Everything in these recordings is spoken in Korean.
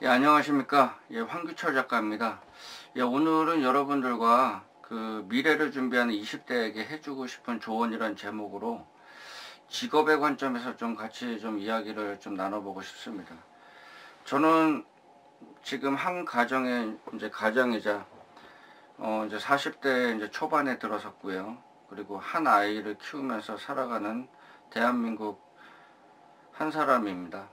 예, 안녕하십니까. 예, 황규철 작가입니다. 예, 오늘은 여러분들과 그 미래를 준비하는 20대에게 해주고 싶은 조언이란 제목으로 직업의 관점에서 좀 같이 좀 이야기를 좀 나눠보고 싶습니다. 저는 지금 한 가정의 이제 가장이자 이제 40대 이제 초반에 들어섰고요. 그리고 한 아이를 키우면서 살아가는 대한민국 한 사람입니다.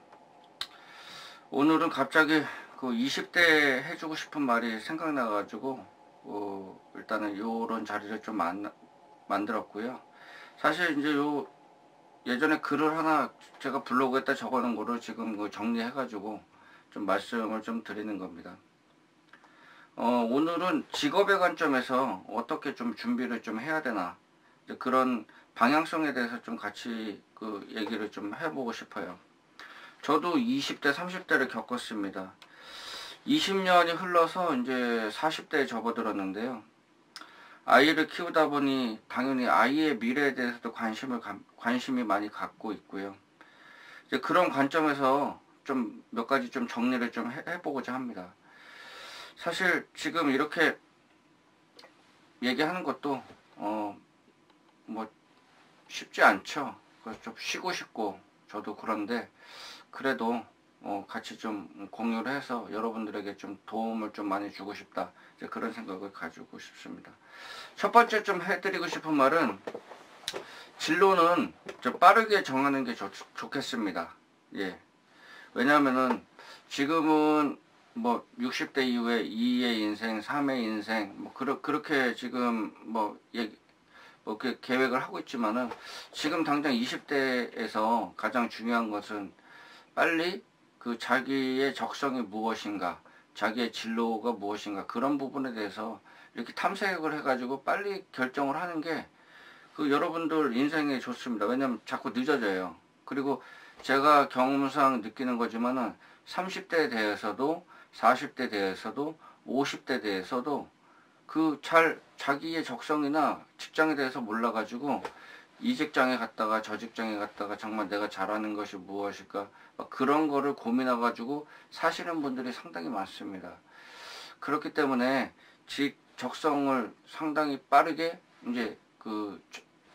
오늘은 갑자기 그 20대 해주고 싶은 말이 생각나가지고 일단은 요런 자리를 좀 만들었고요. 사실 이제 요 예전에 글을 하나 제가 블로그에다 적어놓은 거를 지금 그 정리해가지고 좀 말씀을 좀 드리는 겁니다. 오늘은 직업의 관점에서 어떻게 좀 준비를 좀 해야 되나 이제 그런 방향성에 대해서 좀 같이 그 얘기를 좀 해보고 싶어요. 저도 20대, 30대를 겪었습니다. 20년이 흘러서 이제 40대에 접어들었는데요. 아이를 키우다 보니 당연히 아이의 미래에 대해서도 관심이 많이 갖고 있고요. 이제 그런 관점에서 좀 몇 가지 좀 정리를 좀 해보고자 합니다. 사실 지금 이렇게 얘기하는 것도 뭐 쉽지 않죠. 그래서 좀 쉬고 싶고 저도 그런데 그래도 같이 좀 공유를 해서 여러분들에게 좀 도움을 좀 많이 주고 싶다. 이제 그런 생각을 가지고 싶습니다. 첫 번째 좀 해드리고 싶은 말은 진로는 좀 빠르게 정하는 게 좋겠습니다. 예. 왜냐하면은 지금은 뭐 60대 이후에 2의 인생, 3의 인생, 뭐 그렇게 지금 뭐 계획을 하고 있지만은 지금 당장 20대에서 가장 중요한 것은 빨리 그 자기의 적성이 무엇인가, 자기의 진로가 무엇인가 그런 부분에 대해서 이렇게 탐색을 해가지고 빨리 결정을 하는 게 그 여러분들 인생에 좋습니다. 왜냐면 자꾸 늦어져요. 그리고 제가 경험상 느끼는 거지만은 30대에 대해서도 40대에 대해서도 50대에 대해서도 그 자기의 적성이나 직장에 대해서 몰라가지고 이 직장에 갔다가 저 직장에 갔다가 정말 내가 잘하는 것이 무엇일까 그런 거를 고민해가지고 사시는 분들이 상당히 많습니다. 그렇기 때문에 적성을 상당히 빠르게 이제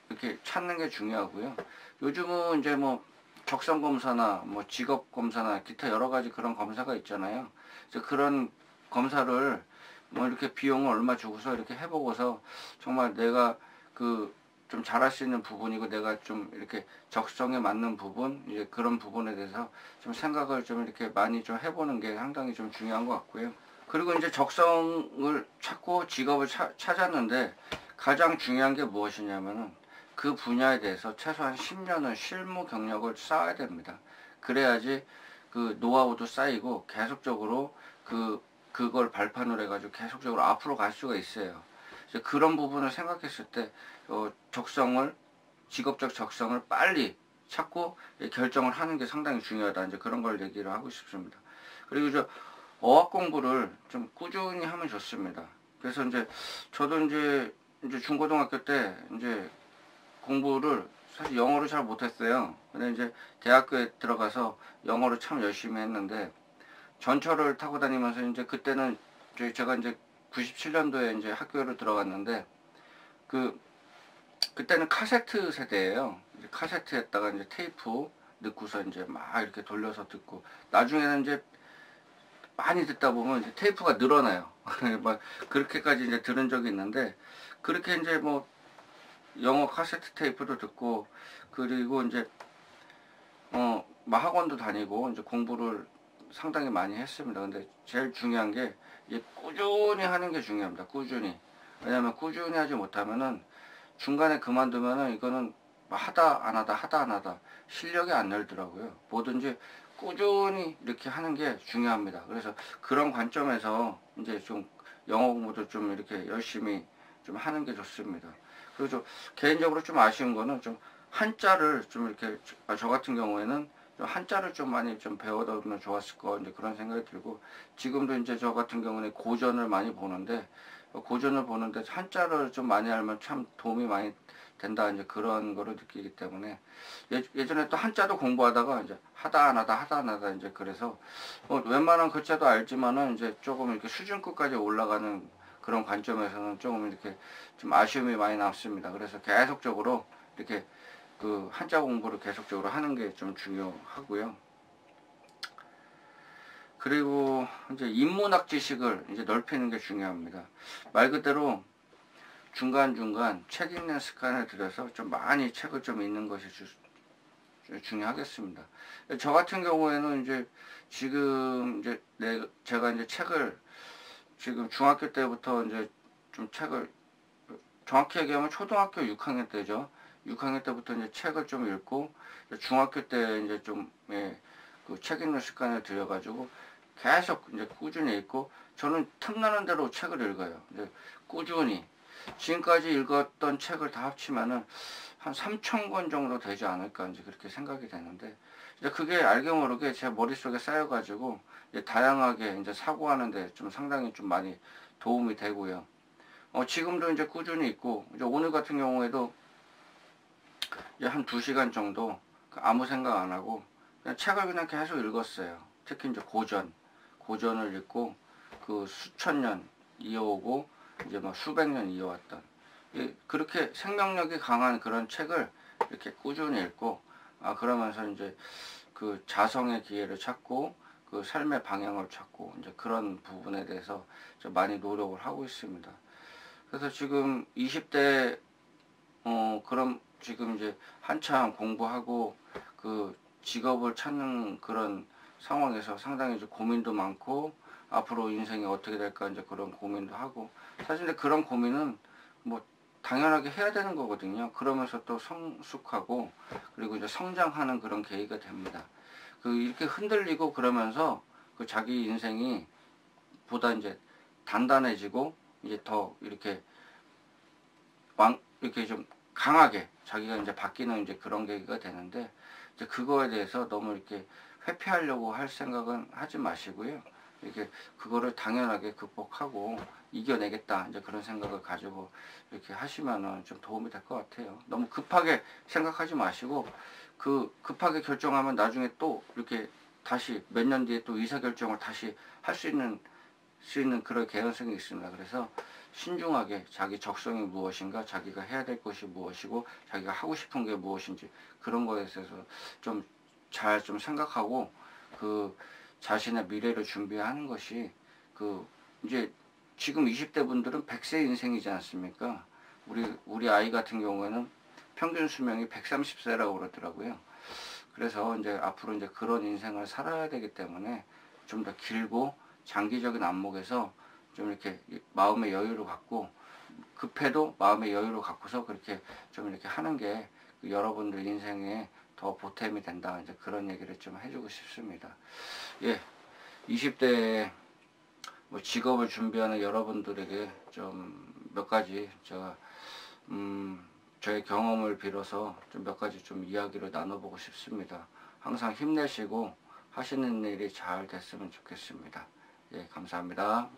이렇게 찾는 게 중요하고요. 요즘은 이제 뭐 적성 검사나 뭐 직업 검사나 기타 여러 가지 그런 검사가 있잖아요. 그래서 그런 검사를 뭐 이렇게 비용을 얼마 주고서 이렇게 해보고서 정말 내가 좀 잘할 수 있는 부분이고 내가 좀 이렇게 적성에 맞는 부분 이제 그런 부분에 대해서 좀 생각을 좀 이렇게 많이 좀 해보는 게 상당히 좀 중요한 것 같고요. 그리고 이제 적성을 찾고 직업을 찾았는데 가장 중요한 게 무엇이냐면은 그 분야에 대해서 최소한 10년은 실무 경력을 쌓아야 됩니다. 그래야지 그 노하우도 쌓이고 계속적으로 그걸 발판으로 해가지고 계속적으로 앞으로 갈 수가 있어요. 그런 부분을 생각했을 때 직업적 적성을 빨리 찾고 결정을 하는 게 상당히 중요하다. 이제 그런 걸 얘기를 하고 싶습니다. 그리고 어학 공부를 좀 꾸준히 하면 좋습니다. 그래서 이제 저도 이제 중고등학교 때 이제 공부를 사실 영어를 잘 못했어요. 근데 이제 대학교에 들어가서 영어를 참 열심히 했는데 전철을 타고 다니면서 이제 그때는 제가 이제 97년도에 이제 학교를 들어갔는데 그때는 카세트 세대예요. 이제 카세트에다가 이제 테이프 넣고서 이제 막 이렇게 돌려서 듣고 나중에는 이제 많이 듣다 보면 이제 테이프가 늘어나요. 막 그렇게까지 이제 들은 적이 있는데 그렇게 이제 뭐 영어 카세트 테이프도 듣고 그리고 이제 막 학원도 다니고 이제 공부를 상당히 많이 했습니다. 근데 제일 중요한 게 이제 꾸준히 하는 게 중요합니다. 꾸준히. 왜냐면 꾸준히 하지 못하면은 중간에 그만두면은 이거는 하다 안 하다 하다 안 하다 실력이 안 늘더라고요. 뭐든지 꾸준히 이렇게 하는 게 중요합니다. 그래서 그런 관점에서 이제 좀 영어 공부도 좀 이렇게 열심히 좀 하는 게 좋습니다. 그리고 개인적으로 좀 아쉬운 거는 좀 한자를 좀 이렇게 저 같은 경우에는 좀 한자를 좀 많이 좀 배워두면 좋았을 거 이제 그런 생각이 들고 지금도 이제 저 같은 경우는 고전을 많이 보는데 고전을 보는데 한자를 좀 많이 알면 참 도움이 많이 된다 이제 그런 거를 느끼기 때문에 예전에 또 한자도 공부하다가 이제 하다 안 하다 하다 안 하다 이제 그래서 웬만한 글자도 알지만은 이제 조금 이렇게 수준급까지 올라가는 그런 관점에서는 조금 이렇게 좀 아쉬움이 많이 남습니다. 그래서 계속적으로 이렇게 그 한자 공부를 계속적으로 하는 게 좀 중요하고요. 그리고 이제 인문학 지식을 이제 넓히는 게 중요합니다. 말 그대로 중간중간 책 읽는 습관을 들여서 좀 많이 책을 좀 읽는 것이 중요하겠습니다. 저 같은 경우에는 이제 지금 이제 제가 이제 책을 지금 중학교 때부터 이제 좀 책을 정확히 얘기하면 초등학교 6학년 때죠. 6학년 때부터 이제 책을 좀 읽고 중학교 때 이제 좀 그 책 읽는 습관을 들여가지고 계속 이제 꾸준히 읽고 저는 틈나는 대로 책을 읽어요. 이제 꾸준히 지금까지 읽었던 책을 다 합치면은 한 3,000권 정도 되지 않을까 이제 그렇게 생각이 되는데 이제 그게 알게 모르게 제 머릿속에 쌓여가지고 이제 다양하게 이제 사고하는데 좀 상당히 좀 많이 도움이 되고요. 지금도 이제 꾸준히 읽고 이제 오늘 같은 경우에도 이제 한 2시간 정도 아무 생각 안 하고 그냥 책을 그냥 계속 읽었어요. 특히 이제 고전을 읽고 그 수천 년 이어오고 이제 막 수백 년 이어왔던 그렇게 생명력이 강한 그런 책을 이렇게 꾸준히 읽고 그러면서 이제 그 자성의 기회를 찾고 그 삶의 방향을 찾고 이제 그런 부분에 대해서 좀 많이 노력을 하고 있습니다. 그래서 지금 20대 그럼 지금 이제 한참 공부하고 그 직업을 찾는 그런 상황에서 상당히 이제 고민도 많고 앞으로 인생이 어떻게 될까 이제 그런 고민도 하고 사실 그런 고민은 뭐 당연하게 해야 되는 거거든요. 그러면서 또 성숙하고 그리고 이제 성장하는 그런 계기가 됩니다. 그 이렇게 흔들리고 그러면서 그 자기 인생이 보다 이제 단단해지고 이제 더 이렇게 이렇게 좀 강하게 자기가 이제 바뀌는 이제 그런 계기가 되는데 이제 그거에 대해서 너무 이렇게 회피하려고 할 생각은 하지 마시고요. 이렇게 그거를 당연하게 극복하고 이겨내겠다 이제 그런 생각을 가지고 이렇게 하시면은 좀 도움이 될 것 같아요. 너무 급하게 생각하지 마시고 그 급하게 결정하면 나중에 또 이렇게 다시 몇 년 뒤에 또 의사결정을 다시 할 수 있는 그런 개연성이 있습니다. 그래서 신중하게 자기 적성이 무엇인가, 자기가 해야 될 것이 무엇이고, 자기가 하고 싶은 게 무엇인지 그런 거에 대해서 좀 잘 좀 생각하고 그 자신의 미래를 준비하는 것이 그 이제 지금 20대 분들은 100세 인생이지 않습니까? 우리 아이 같은 경우에는 평균 수명이 130세라고 그러더라고요. 그래서 이제 앞으로 이제 그런 인생을 살아야 되기 때문에 좀 더 길고 장기적인 안목에서 좀 이렇게 마음의 여유를 갖고 급해도 마음의 여유를 갖고서 그렇게 좀 이렇게 하는 게 여러분들 인생에 더 보탬이 된다. 이제 그런 얘기를 좀 해주고 싶습니다. 예, 20대에 뭐 직업을 준비하는 여러분들에게 좀 몇 가지 제가 저의 경험을 빌어서 좀 몇 가지 좀 이야기를 나눠보고 싶습니다. 항상 힘내시고 하시는 일이 잘 됐으면 좋겠습니다. 예, 감사합니다.